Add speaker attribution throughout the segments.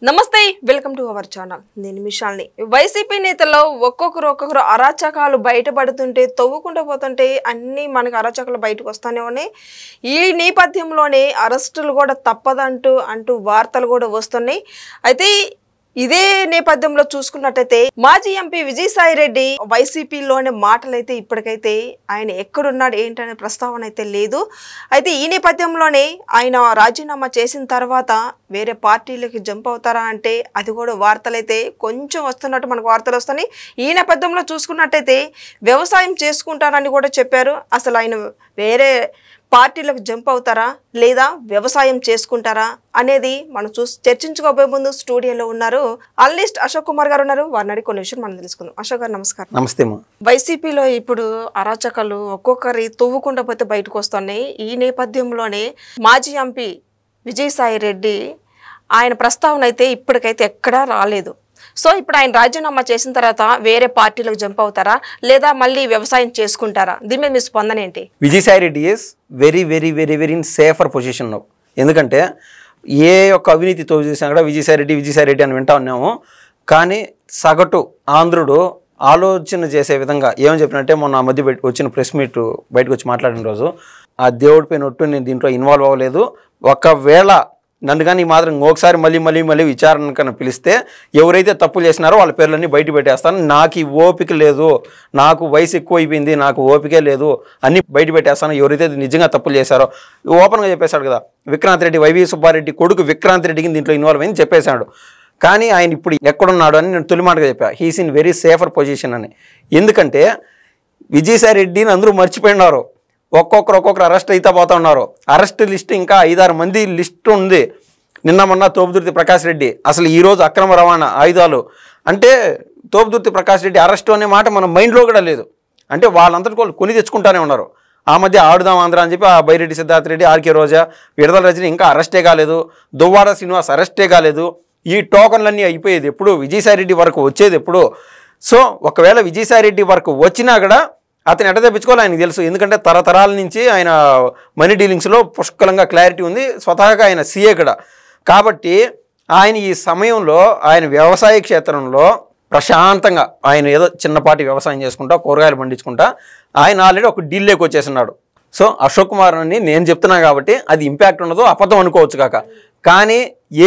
Speaker 1: నమస్తే welcome to our channel నేను మిషాల్ని YCP నేతల్లో ఒక్కొక్కరు అరాచకాలు బయటపడుతుంటే తవ్వుకుంటూ పోతుంటే అన్నీ మనకు అరాచకాలు బయటకు వస్తూనే ఉన్నాయి. ఈ నేపథ్యంలోనే అరెస్టులు కూడా తప్పదంటూ వార్తలు కూడా వస్తున్నాయి. అయితే ఇదే నేపథ్యంలో చూసుకున్నట్టయితే మాజీ ఎంపీ విజయసాయి రెడ్డి వైసీపీలోనే మాటలైతే ఇప్పటికైతే ఆయన ఎక్కడున్నాడు ఏంటనే ప్రస్తావన అయితే లేదు. అయితే ఈ నేపథ్యంలోనే ఆయన రాజీనామా చేసిన తర్వాత వేరే పార్టీలకి జంప్ అవుతారా అంటే అది కూడా వార్తలైతే కొంచెం వస్తున్నట్టు మనకు వార్తలు వస్తున్నాయి. ఈ నేపథ్యంలో చూసుకున్నట్టయితే వ్యవసాయం చేసుకుంటారని కూడా చెప్పారు. అసలు ఆయన వేరే పార్టీలకు జంప్ అవుతారా లేదా వ్యవసాయం చేసుకుంటారా అనేది మనం చర్చించుకోబోయే ముందు స్టూడియోలో ఉన్నారు అనలిస్ట్ అశోక్ కుమార్ గారు ఉన్నారు. వారిని అడిగి కొన్ని విషయం మనం తెలుసుకుందాం. అశోక్ గారు నమస్కారం.
Speaker 2: నమస్తే.
Speaker 1: వైసీపీలో ఇప్పుడు అరాచకాలు ఒక్కొక్కరి తవ్వుకుంటూ పోతే బయటకు వస్తున్నాయి. ఈ నేపథ్యంలోనే మాజీ ఎంపీ విజయసాయి రెడ్డి ఆయన ప్రస్తావన అయితే ఇప్పటికైతే ఎక్కడా రాలేదు. సో ఇప్పుడు ఆయన రాజీనామా చేసిన తర్వాత వేరే పార్టీలకు జంప్ అవుతారా లేదా మళ్ళీ వ్యవసాయం చేసుకుంటారా? దీని మీద మీ స్పందన ఏంటి?
Speaker 2: Vijayasai Reddy is very very very very in safer position now. ఎందుకంటే ఏ ఒక్క అవినీతి తోడు చూసినా కూడా విజయసాయి రెడ్డి అని వింటా ఉన్నాము. కానీ సగటు ఆంధ్రుడు ఆలోచన చేసే విధంగా ఏమని చెప్పినట్టే మొన్న మధ్య వచ్చిన ప్రెస్ మీట్ బయటకు వచ్చి మాట్లాడిన రోజు ఆ దేవుడి పైన ఒట్టు నేను దీంట్లో ఇన్వాల్వ్ అవ్వలేదు. ఒకవేళ నన్ను కానీ ఈ మాత్రం ఇంకొకసారి మళ్ళీ విచారణ కన్నా పిలిస్తే ఎవరైతే తప్పులు చేసినారో వాళ్ళ పేర్లన్నీ బయట పెట్టేస్తాను. నాకు ఈ ఓపిక లేదు, నాకు వయసు ఎక్కువ అయిపోయింది, నాకు ఓపికే లేదు, అన్నీ బయట పెట్టేస్తాను. ఎవరైతే నిజంగా తప్పులు చేశారో ఓపెన్గా చెప్పేశాడు కదా. విక్రాంత్ రెడ్డి, వైవి సుబ్బారెడ్డి కొడుకు విక్రాంత్ రెడ్డికి దీంట్లో ఇన్వాల్వ్ అయింది చెప్పేశాడు. కానీ ఆయన ఇప్పుడు ఎక్కడున్నాడు అని నేను తొలి మాటగా చెప్పా, he's in very safer position అని. ఎందుకంటే విజయసాయి రెడ్డిని అందరూ మర్చిపోయినారు. ఒక్కొక్కరు అరెస్ట్ అయితే పోతా ఉన్నారు. అరెస్ట్ లిస్ట్ ఇంకా 5-6 మంది లిస్ట్ ఉంది. నిన్న మొన్న తోపుదుర్తి ప్రకాష్ రెడ్డి, అసలు ఈరోజు అక్రమ రవాణా ఆయుధాలు అంటే తోపుదుర్తి ప్రకాష్ రెడ్డి అరెస్ట్ అనే మాట మన మైండ్లో కూడా లేదు. అంటే వాళ్ళంతటి వాళ్ళు కొని తెచ్చుకుంటానే ఉన్నారు. ఆ మధ్య ఆడుదాం ఆంధ్ర అని చెప్పి ఆ బైరెడ్డి సిద్ధార్థ రెడ్డి, ఆర్కే రోజా, విడుదల రజని ఇంకా అరెస్టే కాలేదు. దువ్వాడ శ్రీనివాస్ అరెస్టే కాలేదు. ఈ టోకన్లన్నీ అయిపోయేది ఎప్పుడు? విజయసాయి రెడ్డి వరకు వచ్చేది ఎప్పుడు? సో ఒకవేళ విజయసాయి రెడ్డి వరకు వచ్చినా కూడా అతను ఎట్ట తెప్పించుకోవాలి ఆయనకు తెలుసు. ఎందుకంటే తరతరాల నుంచి ఆయన మనీ డీలింగ్స్లో పుష్కలంగా క్లారిటీ ఉంది. స్వతహాగా ఆయన సీఏ కూడా. కాబట్టి ఆయన ఈ సమయంలో ఆయన వ్యవసాయ క్షేత్రంలో ప్రశాంతంగా ఆయన ఏదో చిన్నపాటి వ్యవసాయం చేసుకుంటా కూరగాయలు పండించుకుంటా ఆయన ఆల్రెడీ ఒక డీల్లోకి వచ్చేస్తున్నాడు. సో అశోక్ కుమార్ అని నేను చెప్తున్నా కాబట్టి అది ఇంపాక్ట్ ఉండదు, అబద్ధం అనుకోవచ్చు కాక. కానీ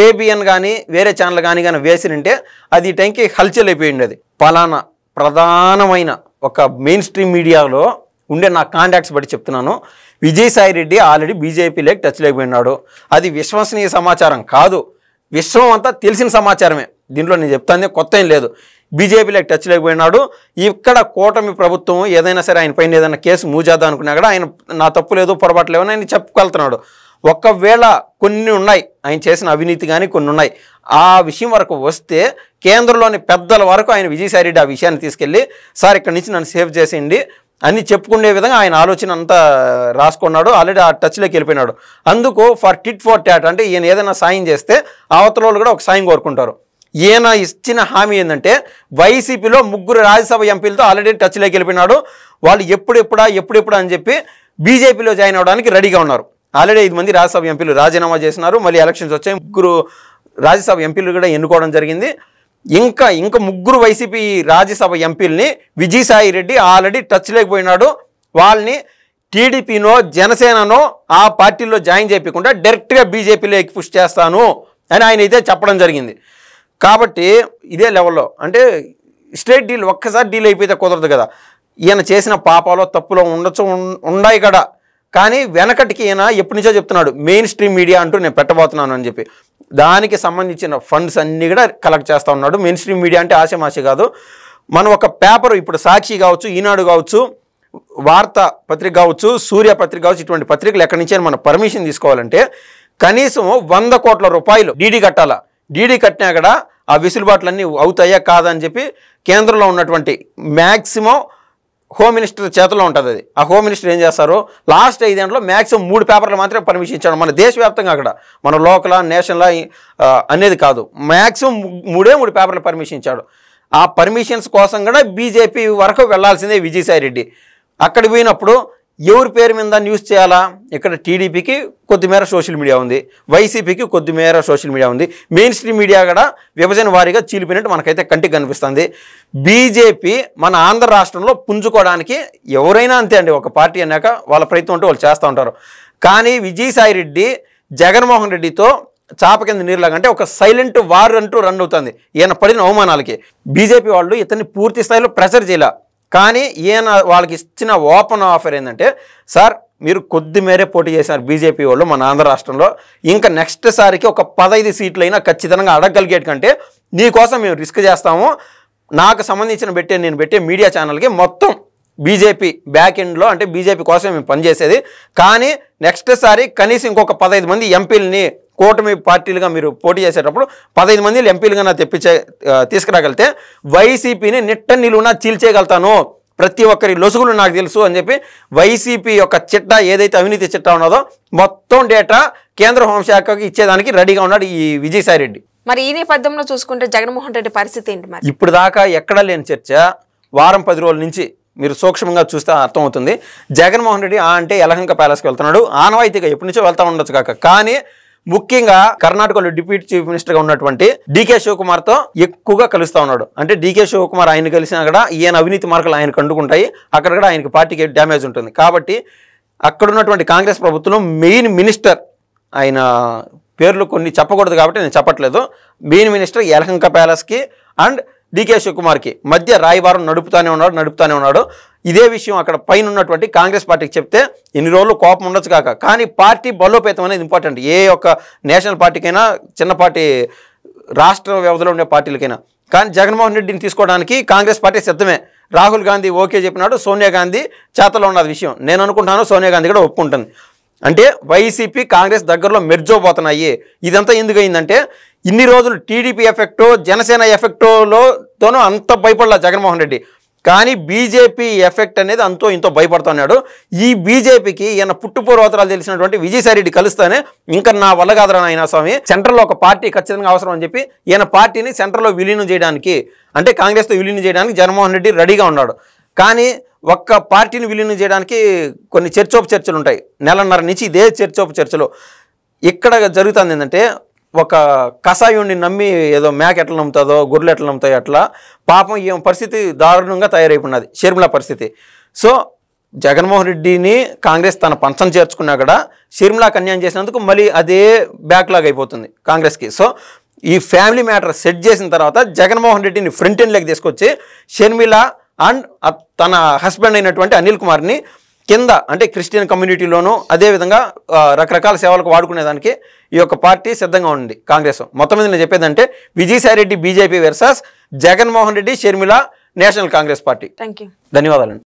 Speaker 2: ఏబిఎన్ కానీ వేరే ఛానల్ కానీ వేసినంటే అది ఈ టైంకి హల్చల్ అయిపోయింది. అది పలానా ప్రధానమైన ఒక మెయిన్ స్ట్రీమ్ మీడియాలో ఉండే నా కాంటాక్ట్స్ బట్టి చెప్తున్నాను, విజయసాయి రెడ్డి ఆల్రెడీ బీజేపీలోకి టచ్ లేకపోయినాడు. అది విశ్వసనీయ సమాచారం కాదు, విశ్వం అంతా తెలిసిన సమాచారమే. దీంట్లో నేను చెప్తానే కొత్త ఏం లేదు. బీజేపీలోకి టచ్ లేకపోయినాడు. ఇక్కడ కూటమి ప్రభుత్వం ఏదైనా సరే ఆయన పైన ఏదైనా కేసు మూవ్ చేద్దాం అనుకున్నా కూడా ఆయన నా తప్పు లేదు పొరపాటు లేవని ఆయన చెప్పుకెళ్తున్నాడు. ఒకవేళ కొన్ని ఉన్నాయి ఆయన చేసిన అవినీతి కానీ కొన్ని ఉన్నాయి. ఆ విషయం వరకు వస్తే కేంద్రంలోని పెద్దల వరకు ఆయన విజయసాయి రెడ్డి ఆ విషయాన్ని తీసుకెళ్ళి సార్ ఇక్కడి నుంచి నన్ను సేవ్ చేసేయండి అని చెప్పుకునే విధంగా ఆయన ఆలోచన అంతా రాసుకున్నాడు. ఆల్రెడీ ఆ టచ్లోకి వెళ్ళిపోయినాడు. అందుకు ఫర్ టిట్ ఫర్ టాట్ అంటే ఈయన ఏదైనా సాయం చేస్తే అవతల వాళ్ళు కూడా ఒక సాయం కోరుకుంటారు. ఈయన ఇచ్చిన హామీ ఏంటంటే వైసీపీలో 3 రాజ్యసభ ఎంపీలతో ఆల్రెడీ టచ్లోకి వెళ్ళిపోయినాడు. వాళ్ళు ఎప్పుడెప్పుడు అని చెప్పి బీజేపీలో జాయిన్ అవ్వడానికి రెడీగా ఉన్నారు. ఆల్రెడీ 5 మంది రాజ్యసభ ఎంపీలు రాజీనామా చేసినారు. మళ్ళీ ఎలక్షన్స్ వచ్చాయి, 3 రాజ్యసభ ఎంపీలు కూడా ఎన్నుకోవడం జరిగింది. ఇంకా 3 వైసీపీ రాజ్యసభ ఎంపీలని విజయసాయి రెడ్డి ఆల్రెడీ టచ్ లేకపోయినాడు. వాళ్ళని టీడీపీనో జనసేననో ఆ పార్టీలో జాయిన్ చేయకుండా డైరెక్ట్గా బీజేపీలోకి పుష్ చేస్తాను అని ఆయన అయితే చెప్పడం జరిగింది. కాబట్టి ఇదే లెవెల్లో అంటే స్ట్రేట్ డీల్ ఒక్కసారి డీల్ అయిపోతే కుదరదు కదా. ఈయన చేసిన పాపాలో తప్పులో ఉన్నాయి కదా. కానీ వెనకటికి ఈయన ఎప్పటి నుంచో చెప్తున్నాడు మెయిన్ స్ట్రీమ్ మీడియా అంటూ నేను పెట్టబోతున్నాను అని చెప్పి. దానికి సంబంధించిన ఫండ్స్ అన్నీ కూడా కలెక్ట్ చేస్తూ ఉన్నాడు. మెయిన్ స్ట్రీమ్ మీడియా అంటే ఆశమాషి కాదు. మనం ఒక పేపర్ ఇప్పుడు సాక్షి కావచ్చు, ఈనాడు కావచ్చు, వార్తా పత్రిక కావచ్చు, సూర్య పత్రిక కావచ్చు, ఇటువంటి పత్రికలు ఎక్కడి నుంచి మనం పర్మిషన్ తీసుకోవాలంటే కనీసం 100 కోట్ల రూపాయలు డీడీ కట్టాలా. డీడీ కట్టినా కూడా ఆ వెసులుబాట్లన్నీ అవుతాయా కాదా అని చెప్పి కేంద్రంలో ఉన్నటువంటి మ్యాక్సిమం హోమ్ మినిస్టర్ చేతిలో ఉంటుంది. అది ఆ హోమ్ మినిస్టర్ ఏం చేస్తారు, లాస్ట్ 5 ఏళ్ళలో మ్యాక్సిమం 3 పేపర్లు మాత్రమే పర్మిషన్ ఇచ్చాడు. మన దేశవ్యాప్తంగా అక్కడ మన లోకల్ నేషనల్ అనేది కాదు, మ్యాక్సిమం 3 పేపర్లు పర్మిషన్ ఇచ్చాడు. ఆ పర్మిషన్స్ కోసం కూడా బీజేపీ వరకు వెళ్లాల్సిందే విజయసాయి రెడ్డి. అక్కడ పోయినప్పుడు ఎవరి పేరు మీద న్యూస్ చేయాలా? ఇక్కడ టీడీపీకి కొద్దిమేర సోషల్ మీడియా ఉంది, వైసీపీకి కొద్దిమేర సోషల్ మీడియా ఉంది, మెయిన్ స్ట్రీమ్ మీడియా కూడా విభజన వారీగా చీలిపోయినట్టు మనకైతే కంటికి కనిపిస్తుంది. బీజేపీ మన ఆంధ్ర రాష్ట్రంలో పుంజుకోవడానికి ఎవరైనా అంతే అండి, ఒక పార్టీ అన్నాక వాళ్ళ ప్రయత్నం అంటే వాళ్ళు చేస్తూ ఉంటారు. కానీ విజయసాయి రెడ్డి జగన్మోహన్ రెడ్డితో చాప కింద నీరులాగంటే ఒక సైలెంట్ వార్ అంటూ రన్ అవుతుంది. ఈయన పడిన అవమానాలకి బీజేపీ వాళ్ళు ఇతన్ని పూర్తి స్థాయిలో ప్రెషర్ చేయాల. కానీ ఈయన వాళ్ళకి ఇచ్చిన ఓపెన్ ఆఫర్ ఏంటంటే, సార్ మీరు కొద్ది మేరే పోటీ చేశారు బీజేపీ వాళ్ళు మన ఆంధ్ర రాష్ట్రంలో, ఇంకా నెక్స్ట్ సారికి ఒక 15 సీట్లైనా ఖచ్చితంగా అడగలిగేట్ కంటే నీకోసం మేము రిస్క్ చేస్తాము. నాకు సంబంధించిన నేను పెట్టే మీడియా ఛానల్కి మొత్తం బీజేపీ బ్యాక్ ఎండ్లో అంటే బీజేపీ కోసం మేము పనిచేసేది. కానీ నెక్స్ట్ సారి కనీసం ఇంకొక 15 మంది ఎంపీలని కూటమి పార్టీలుగా మీరు పోటీ చేసేటప్పుడు 15 మంది ఎంపీలుగా నా తీసుకురాగలితే వైసీపీని నిట్ట నిలువునా చీల్చేయగలుగుతాను, ప్రతి ఒక్కరి లొసుగులు నాకు తెలుసు అని చెప్పి వైసీపీ యొక్క చిట్టా ఏదైతే అవినీతి చిట్టా ఉన్నదో మొత్తం డేటా కేంద్ర హోంశాఖకి ఇచ్చేదానికి రెడీగా ఉన్నాడు ఈ విజయసాయి రెడ్డి.
Speaker 1: మరి ఈ నేపథ్యంలో చూసుకుంటే జగన్మోహన్ రెడ్డి పరిస్థితి ఏంటి? మరి
Speaker 2: ఇప్పుడు దాకా ఎక్కడా లేని చర్చ వారం 10 రోజుల నుంచి మీరు సూక్ష్మంగా చూస్తే అర్థమవుతుంది. జగన్మోహన్ రెడ్డి అంటే యలహంక ప్యాలెస్కి వెళ్తున్నాడు, ఆనవాయితీగా ఎప్పటి నుంచో వెళ్తా ఉండొచ్చు కాక. కానీ ముఖ్యంగా కర్ణాటకలో డిప్యూటీ చీఫ్ మినిస్టర్గా ఉన్నటువంటి డీకే శివకుమార్తో ఎక్కువగా కలుస్తూ ఉన్నాడు. అంటే డీకే శివకుమార్ ఆయన కలిసినా కూడా ఈయన అవినీతి మార్కులు ఆయనకు అంటుకుంటాయి, అక్కడ కూడా ఆయనకి పార్టీకి డ్యామేజ్ ఉంటుంది. కాబట్టి అక్కడ ఉన్నటువంటి కాంగ్రెస్ ప్రభుత్వంలో మెయిన్ మినిస్టర్, ఆయన పేర్లు కొన్ని చెప్పకూడదు కాబట్టి నేను చెప్పట్లేదు, మెయిన్ మినిస్టర్ యలహంక ప్యాలెస్కి అండ్ డీకే శివకుమార్కి మధ్య రాయబారం నడుపుతానే ఉన్నాడు. ఇదే విషయం అక్కడ పైన ఉన్నటువంటి కాంగ్రెస్ పార్టీకి చెప్తే ఇన్ని రోజులు కోపం ఉండొచ్చు కాక, కానీ పార్టీ బలోపేతం అనేది ఇంపార్టెంట్. ఏ ఒక్క నేషనల్ పార్టీకైనా చిన్న పార్టీ రాష్ట్ర వ్యవధిలో ఉండే పార్టీలకైనా. కానీ జగన్మోహన్ రెడ్డిని తీసుకోవడానికి కాంగ్రెస్ పార్టీ సిద్ధమే. రాహుల్ గాంధీ ఓకే చెప్పినాడు, సోనియా గాంధీ చేతలో ఉన్నది విషయం నేను అనుకుంటాను, సోనియా గాంధీ కూడా ఒప్పుకుంటుంది. అంటే వైసీపీ కాంగ్రెస్ దగ్గరలో మెర్జోపోతున్నాయి. ఇదంతా ఎందుకు అయిందంటే ఇన్ని రోజులు టీడీపీ ఎఫెక్టో జనసేన ఎఫెక్టోతోనూ అంత భయపడలా జగన్మోహన్ రెడ్డి, కానీ బీజేపీ ఎఫెక్ట్ అనేది అంతో ఇంతో భయపడుతున్నాడు. ఈ బీజేపీకి ఈయన పుట్టుపూర్వోత్తరాలు తెలిసినటువంటి విజయసాయి రెడ్డి కలుస్తానే ఇంకా నా వల్ల కాదురా నాయనా స్వామి, సెంట్రల్లో ఒక పార్టీ ఖచ్చితంగా అవసరం అని చెప్పి ఈయన పార్టీని సెంట్రల్లో విలీనం చేయడానికి అంటే కాంగ్రెస్తో విలీనం చేయడానికి జగన్మోహన్ రెడ్డి రెడీగా ఉన్నాడు. కానీ ఒక్క పార్టీని విలీనం చేయడానికి కొన్ని చర్చలు ఉంటాయి. నెలన్నర నుంచి ఇదే చర్చలు. ఇక్కడ జరుగుతుంది ఏంటంటే, ఒక కషాయుడిని నమ్మి ఏదో మేక ఎట్లా నమ్ముతుందో గొర్రెలు ఎట్లా నమ్ముతాయో అట్లా పాపం ఈ పరిస్థితి దారుణంగా తయారైపోయినది షర్మిల పరిస్థితి. సో జగన్మోహన్ రెడ్డిని కాంగ్రెస్ తన పంచం చేర్చుకున్నా కూడా షర్మిలాకి అన్యాయం చేసినందుకు మళ్ళీ అదే బ్యాక్లాగ్ అయిపోతుంది కాంగ్రెస్కి. సో ఈ ఫ్యామిలీ మ్యాటర్ సెట్ చేసిన తర్వాత జగన్మోహన్ రెడ్డిని ఫ్రంట్ ఎండ్లోకి తీసుకొచ్చి షర్మిల అండ్ తన హస్బెండ్ అయినటువంటి అనిల్ కుమార్ని కింద అంటే క్రిస్టియన్ కమ్యూనిటీలోనూ అదేవిధంగా రకరకాల సేవలకు వాడుకునేదానికి ఈ యొక్క పార్టీ సిద్ధంగా ఉంది కాంగ్రెస్. మొత్తం మీద నేను చెప్పేదంటే Vijayasai Reddy BJP versus Jaganmohan Reddy Sharmila National Congress party.
Speaker 1: Thank you,
Speaker 2: ధన్యవాదాలండి.